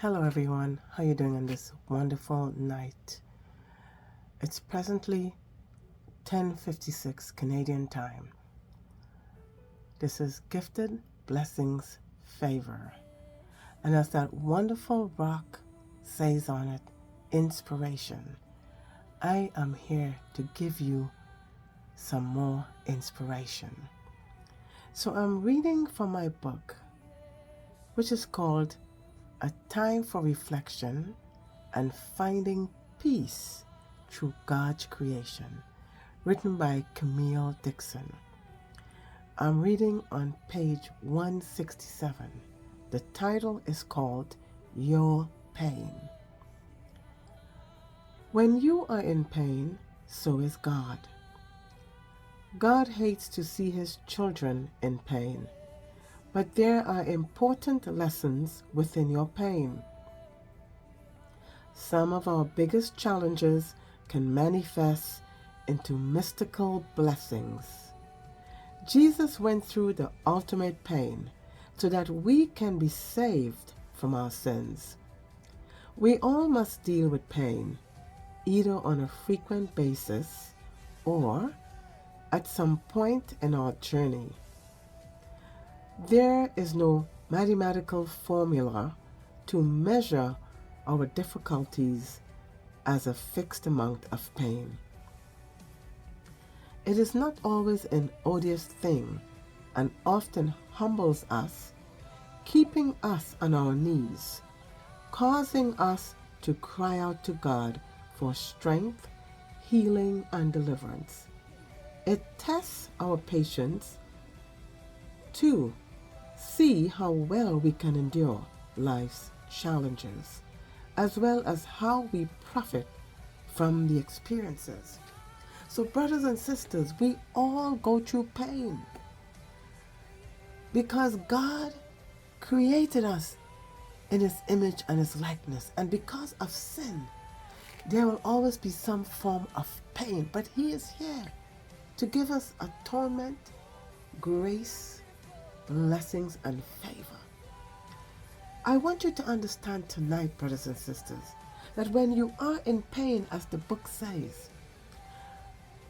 Hello everyone, how are you doing on this wonderful night? It's presently 10:56 Canadian time. This is Gifted Blessings Favor. And as that wonderful rock says on it, inspiration. I am here to give you some more inspiration. So I'm reading from my book, which is called A Time for Reflection and Finding Peace Through God's Creation, written by Camille Dixon. I'm reading on page 167. The title is called Your Pain. When you are in pain, so is God. God hates to see his children in pain, but there are important lessons within your pain. Some of our biggest challenges can manifest into mystical blessings. Jesus went through the ultimate pain so that we can be saved from our sins. We all must deal with pain, either on a frequent basis or at some point in our journey. There is no mathematical formula to measure our difficulties as a fixed amount of pain. It is not always an odious thing and often humbles us, keeping us on our knees, causing us to cry out to God for strength, healing, and deliverance. It tests our patience to see how well we can endure life's challenges, as well as how we profit from the experiences. So brothers and sisters, we all go through pain because God created us in his image and his likeness. And because of sin, there will always be some form of pain. But he is here to give us atonement, grace, blessings, and favor. I want you to understand tonight, brothers and sisters, that when you are in pain, as the book says,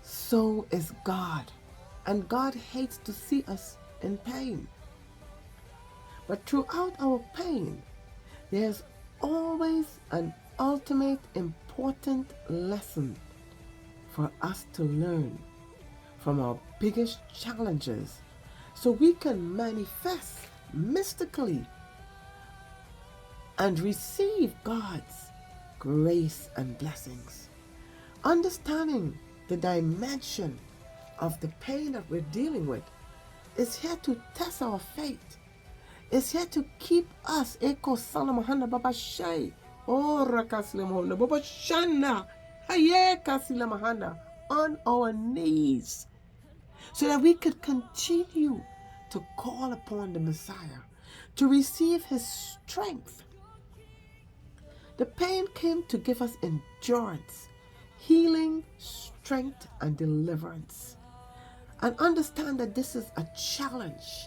so is God. And God hates to see us in pain. But throughout our pain, there's always an ultimate important lesson for us to learn from our biggest challenges so we can manifest mystically and receive God's grace and blessings. Understanding the dimension of the pain that we're dealing with is here to test our faith. It's here to keep us Eko Salamahana Baba Shai. Oh Rakaslamahana Baba Shana Hayeka Silamahana on our knees, so that we could continue to call upon the Messiah, to receive his strength. The pain came to give us endurance, healing, strength, and deliverance. And understand that this is a challenge,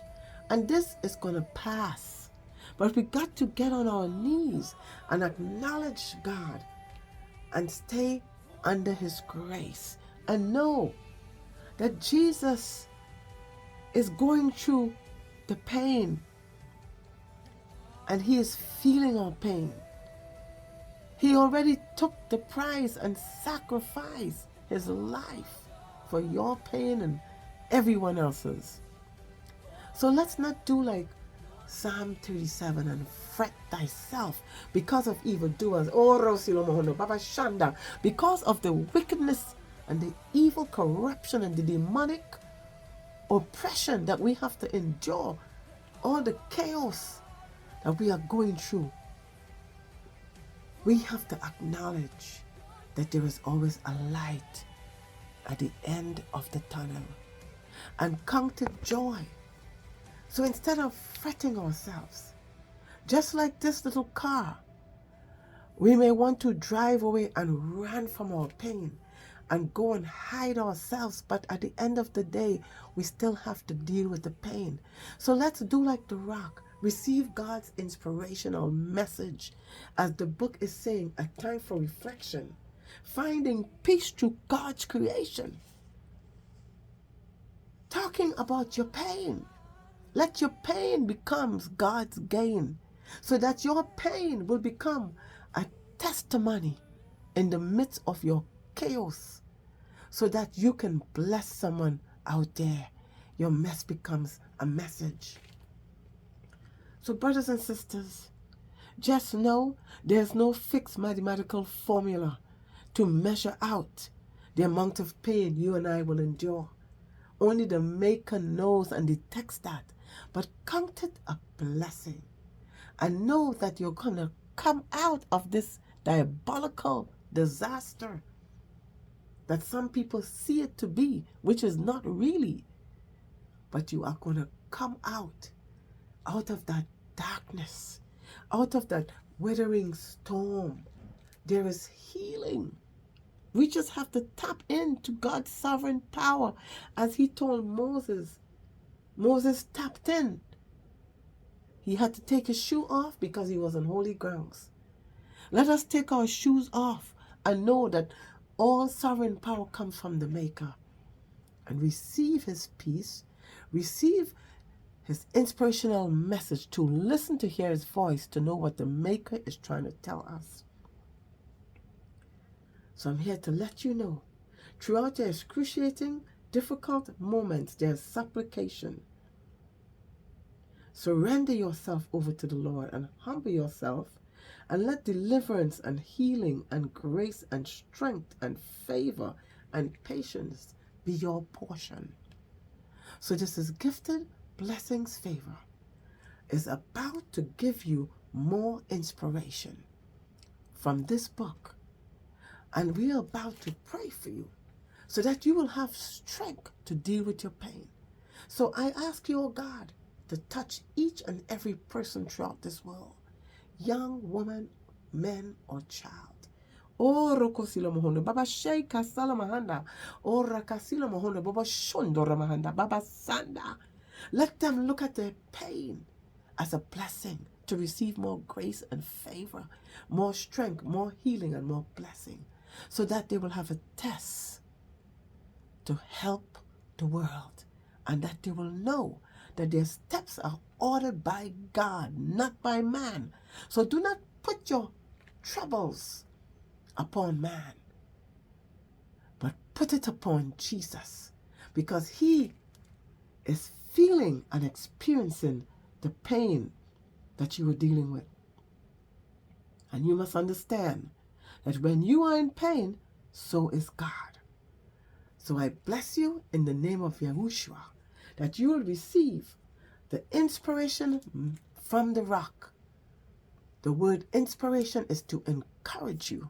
and this is going to pass. But we got to get on our knees and acknowledge God and stay under his grace and know that Jesus is going through the pain and he is feeling our pain. He already took the price and sacrificed his life for your pain and everyone else's. So let's not do like Psalm 37 and fret thyself because of evildoers. Oh, Rosilomohono, Baba Shanda, because of the wickedness and the evil corruption and the demonic oppression that we have to endure, all the chaos that we are going through. We have to acknowledge that there is always a light at the end of the tunnel and count it joy. So instead of fretting ourselves, just like this little car, we may want to drive away and run from our pain and go and hide ourselves, but at the end of the day, we still have to deal with the pain. So let's do like the rock. Receive God's inspirational message as the book is saying, a time for reflection, finding peace through God's creation. Talking about your pain. Let your pain become God's gain, so that your pain will become a testimony in the midst of your chaos, so that you can bless someone out there. Your mess becomes a message. So brothers and sisters, just know there's no fixed mathematical formula to measure out the amount of pain you and I will endure. Only the Maker knows and detects that. But count it a blessing. And know that you're going to come out of this diabolical disaster that some people see it to be, which is not really. But you are going to come out of that darkness, out of that withering storm. There is healing. We just have to tap into God's sovereign power. As he told Moses, Moses tapped in. He had to take his shoe off because he was on holy grounds. Let us take our shoes off and know that all sovereign power comes from the Maker, and receive his peace, receive his inspirational message, to listen to hear his voice, to know what the Maker is trying to tell us. So I'm here to let you know, throughout your excruciating, difficult moments, there's supplication. Surrender yourself over to the Lord and humble yourself, and let deliverance and healing and grace and strength and favor and patience be your portion. So this is Gifted Blessings Favor. Is about to give you more inspiration from this book. And we are about to pray for you so that you will have strength to deal with your pain. So I ask you, oh God, to touch each and every person throughout this world, young woman, man, or child. Oh, Rokosilo Mohono, Baba Sheika Salamahanda, oh, Rakasilo Mohono, Baba Shondo Ramahanda, Baba Sanda. Let them look at their pain as a blessing to receive more grace and favor, more strength, more healing, and more blessing, so that they will have a test to help the world, and that they will know that their steps are ordered by God, not by man. So do not put your troubles upon man, but put it upon Jesus, because he is feeling and experiencing the pain that you are dealing with. And you must understand that when you are in pain, so is God. So I bless you in the name of Yahushua, that you will receive the inspiration from the rock. The word inspiration is to encourage you.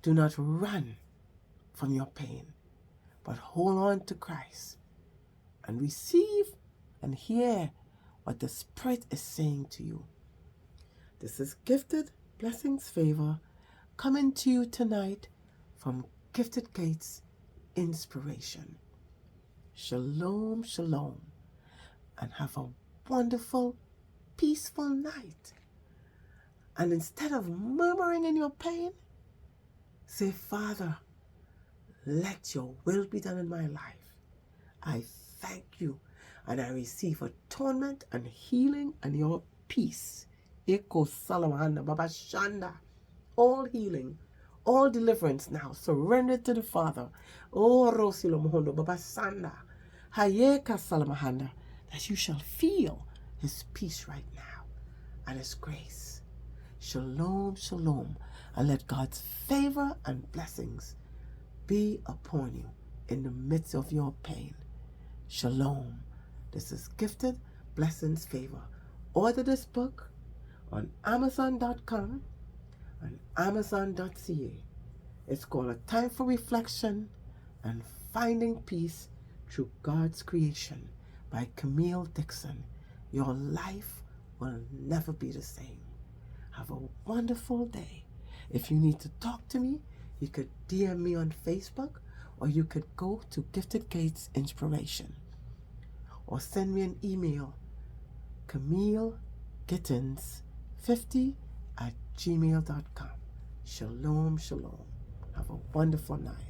Do not run from your pain, but hold on to Christ and receive and hear what the Spirit is saying to you. This is Gifted Blessings Favor coming to you tonight from Gifted Gates Inspiration. Shalom, shalom, and have a wonderful, peaceful night. And instead of murmuring in your pain, say, Father, let your will be done in my life. I thank you, and I receive atonement and healing and your peace. Eko Salamahanda Baba Shanda. All healing, all deliverance now surrendered to the Father. Oh Rosilo Mohondo Baba Sanda. Hayeka Salamahanda. That you shall feel his peace right now and his grace. Shalom, shalom. And let God's favor and blessings be upon you in the midst of your pain. Shalom. This is Gifted Blessings Favor. Order this book on Amazon.com and Amazon.ca. It's called A Time for Reflection and Finding Peace Through God's Creation by Camille Dixon. Your life will never be the same. Have a wonderful day. If you need to talk to me, you could DM me on Facebook, or you could go to Gifted Gates Inspiration, or send me an email CamilleGittins50 at gmail.com. Shalom, shalom. Have a wonderful night.